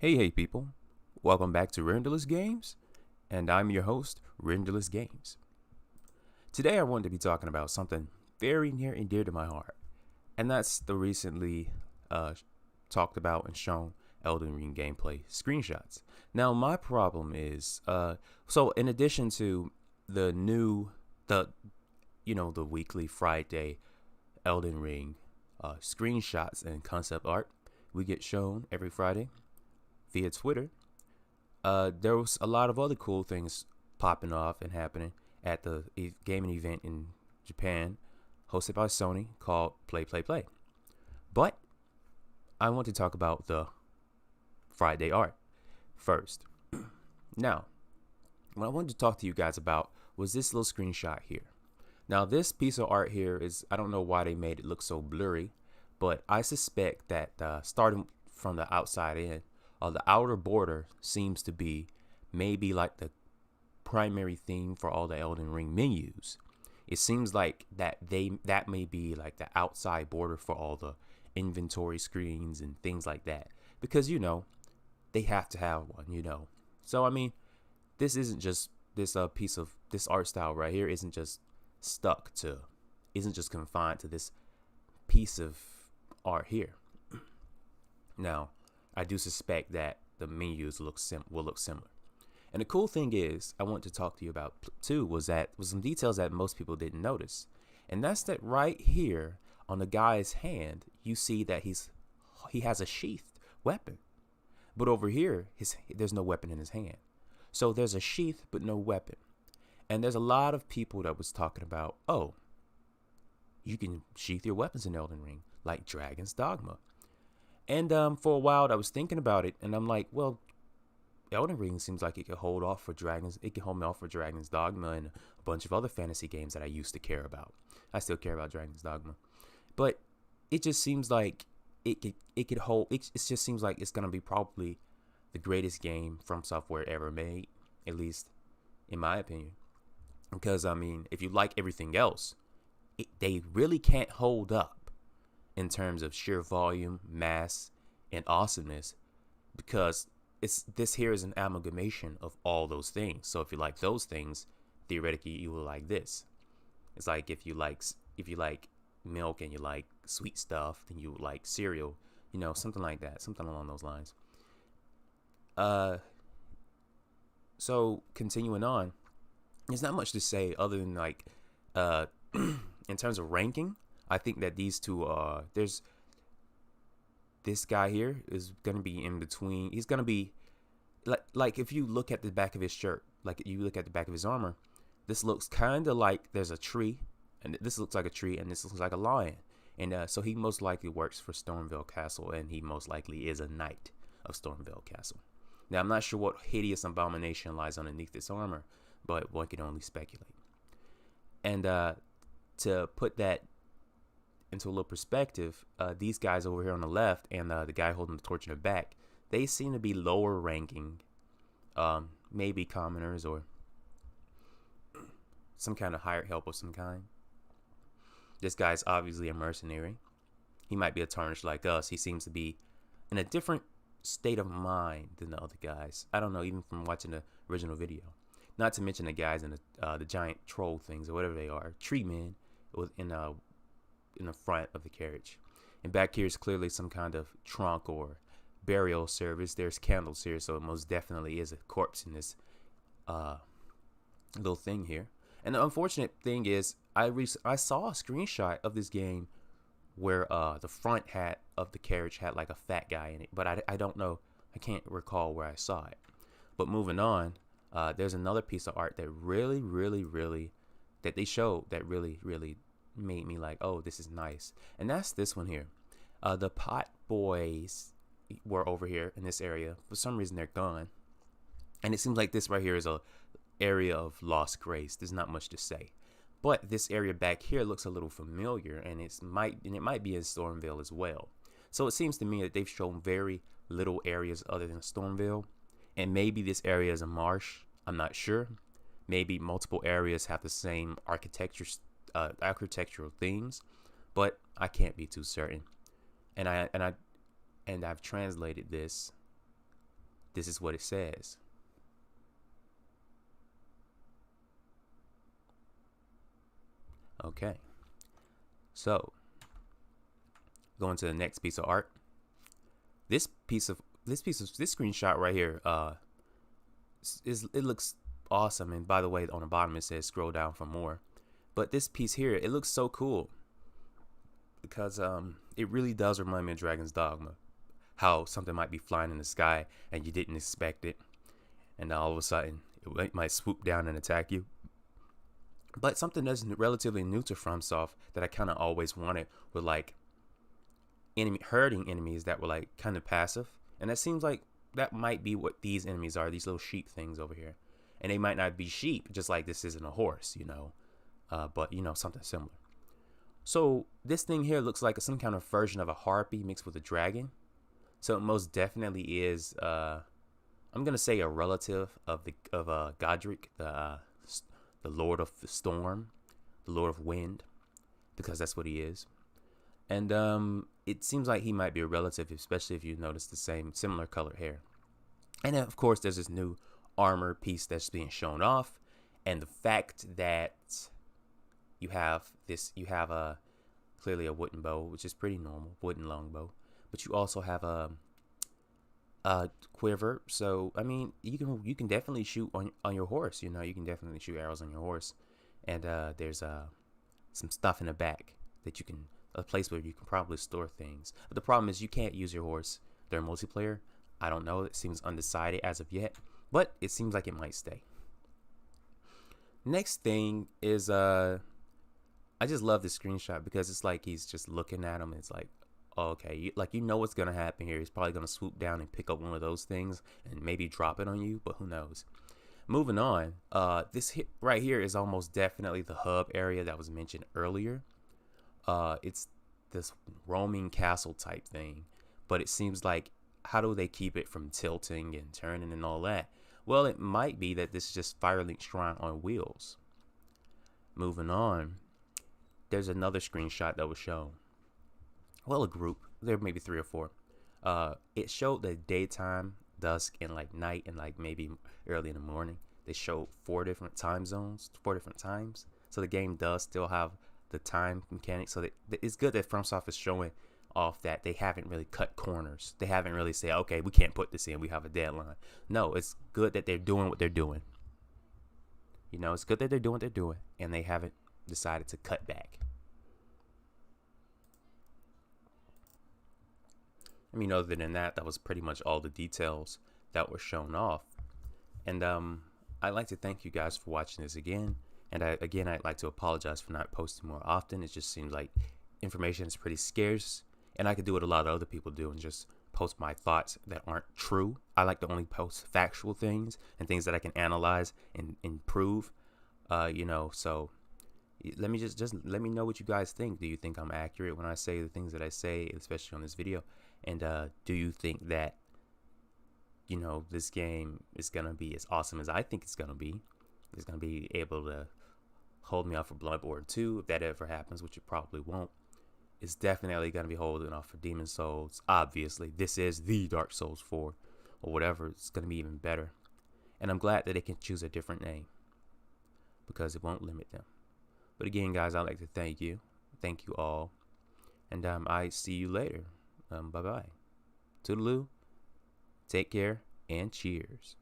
Hey people, welcome back to Renderless Games, and I'm your host, Renderless Games. Today I wanted to be talking about something very near and dear to my heart, and that's the recently talked about and shown Elden Ring gameplay screenshots. Now my problem is, so in addition to the the weekly Friday Elden Ring screenshots and concept art we get shown every Friday via Twitter, there was a lot of other cool things popping off and happening at the gaming event in Japan hosted by Sony called Play Play Play. But I want to talk about the Friday art first. Now, what I wanted to talk to you guys about was this little screenshot here. Now, this piece of art here is, I don't know why they made it look so blurry, but I suspect that starting from the outside in, the outer border seems to be maybe like the primary theme for all the Elden Ring menus. It seems like that may be like the outside border for all the inventory screens and things like that, because they have to have one. So I mean, this isn't just this piece of this art style right here isn't just confined to this piece of art here. Now, I do suspect that the menus will look similar. And the cool thing is, I want to talk to you about too was some details that most people didn't notice, and that's that right here on the guy's hand, you see that he has a sheathed weapon, but over here there's no weapon in his hand. So there's a sheath but no weapon, and there's a lot of people that was talking about, oh, you can sheath your weapons in Elden Ring like Dragon's Dogma. And for a while, I was thinking about it, and I'm like, well, Elden Ring seems like it could hold off for Dragons. It can hold me off for Dragon's Dogma and a bunch of other fantasy games that I used to care about. I still care about Dragon's Dogma, but it just seems like it could hold. It just seems like it's gonna be probably the greatest game FromSoftware ever made, at least in my opinion. Because I mean, if you like everything else, they really can't hold up in terms of sheer volume, mass, and awesomeness, because this here is an amalgamation of all those things. So if you like those things, theoretically you will like this. It's like if you like milk and you like sweet stuff, then you like cereal, something like that, something along those lines. So continuing on, there's not much to say other than like in terms of ranking. I think that these two there's this guy here is gonna be in between. He's gonna be like if you look at the back of his shirt, like you look at the back of his armor, this looks kind of like there's a tree, and this looks like a tree, and this looks like a lion, and so he most likely works for Stormvale Castle, and he most likely is a knight of Stormvale Castle. Now I'm not sure what hideous abomination lies underneath this armor, but one can only speculate. And to put that into a little perspective, these guys over here on the left and the guy holding the torch in the back, they seem to be lower ranking, maybe commoners or some kind of hired help of some kind. This guy's obviously a mercenary. He might be a tarnished like us. He seems to be in a different state of mind than the other guys. I don't know, even from watching the original video. Not to mention the guys in the giant troll things or whatever they are, tree men, in the front of the carriage. And back here is clearly some kind of trunk or burial service. There's candles here, so it most definitely is a corpse in this little thing here. And the unfortunate thing is, I saw a screenshot of this game where the front hat of the carriage had like a fat guy in it, but I don't know, I can't recall where I saw it. But moving on, there's another piece of art that really that they showed that really made me like, oh, this is nice, and that's this one here. The pot boys were over here in this area. For some reason they're gone, and it seems like this right here is a area of lost grace. There's not much to say, but this area back here looks a little familiar, and it might be in Stormvale as well. So it seems to me that they've shown very little areas other than Stormvale, and maybe this area is a marsh. I'm not sure. Maybe multiple areas have the same architectural themes, but I can't be too certain. And I've translated this this is what it says. Okay, so going to the next piece of art. This screenshot right here, it looks awesome. And by the way, on the bottom it says scroll down for more. But this piece here, it looks so cool because it really does remind me of Dragon's Dogma. How something might be flying in the sky and you didn't expect it, and all of a sudden it might swoop down and attack you. But something that's relatively new to FromSoft that I kind of always wanted were like herding enemies that were like kind of passive, and that seems like that might be what these enemies are. These little sheep things over here, and they might not be sheep, just like this isn't a horse, but something similar. So this thing here looks like some kind of version of a harpy mixed with a dragon. So it most definitely is. I'm gonna say a relative of Godric, the Lord of the Storm, the Lord of Wind, because that's what he is. And it seems like he might be a relative, especially if you notice the similar colored hair. And then, of course, there's this new armor piece that's being shown off, and the fact that you have clearly a wooden bow, which is pretty normal, wooden longbow, but you also have a quiver. So I mean, you can definitely shoot on your horse. You can definitely shoot arrows on your horse, and there's some stuff in the back that a place where you can probably store things. But the problem is you can't use your horse during multiplayer. I don't know. It seems undecided as of yet, but it seems like it might stay. Next thing is I just love this screenshot because it's like he's just looking at him. And it's like, oh, okay, what's gonna happen here. He's probably gonna swoop down and pick up one of those things and maybe drop it on you, but who knows. Moving on, this right here is almost definitely the hub area that was mentioned earlier. It's this roaming castle type thing, but it seems like, how do they keep it from tilting and turning and all that? Well, it might be that this is just Firelink Shrine on wheels. Moving on, there's another screenshot that was shown. Well, a group. There may be 3 or 4. It showed the daytime, dusk, and like night, and like maybe early in the morning. They showed 4 different time zones, 4 different times. So the game does still have the time mechanics. So it's good that FromSoft is showing off that they haven't really cut corners. They haven't really said, okay, we can't put this in, we have a deadline. No, it's good that they're doing what they're doing. It's good that they're doing what they're doing, and they haven't decided to cut back. I mean, other than that, that was pretty much all the details that were shown off. And I'd like to thank you guys for watching this again. And I'd like to apologize for not posting more often. It just seems like information is pretty scarce, and I could do what a lot of other people do and just post my thoughts that aren't true. I like to only post factual things and things that I can analyze and improve. So let me just let me know what you guys think. Do you think I'm accurate when I say the things that I say, especially on this video? And do you think that this game is gonna be as awesome as I think it's gonna be? It's gonna be able to hold me off for Bloodborne 2 if that ever happens, which it probably won't. It's definitely gonna be holding off for Demon Souls. Obviously, this is the Dark Souls 4 or whatever. It's gonna be even better, and I'm glad that they can choose a different name because it won't limit them. But again, guys, I'd like to thank you all, and I see you later. Bye bye, toodaloo, take care, and cheers.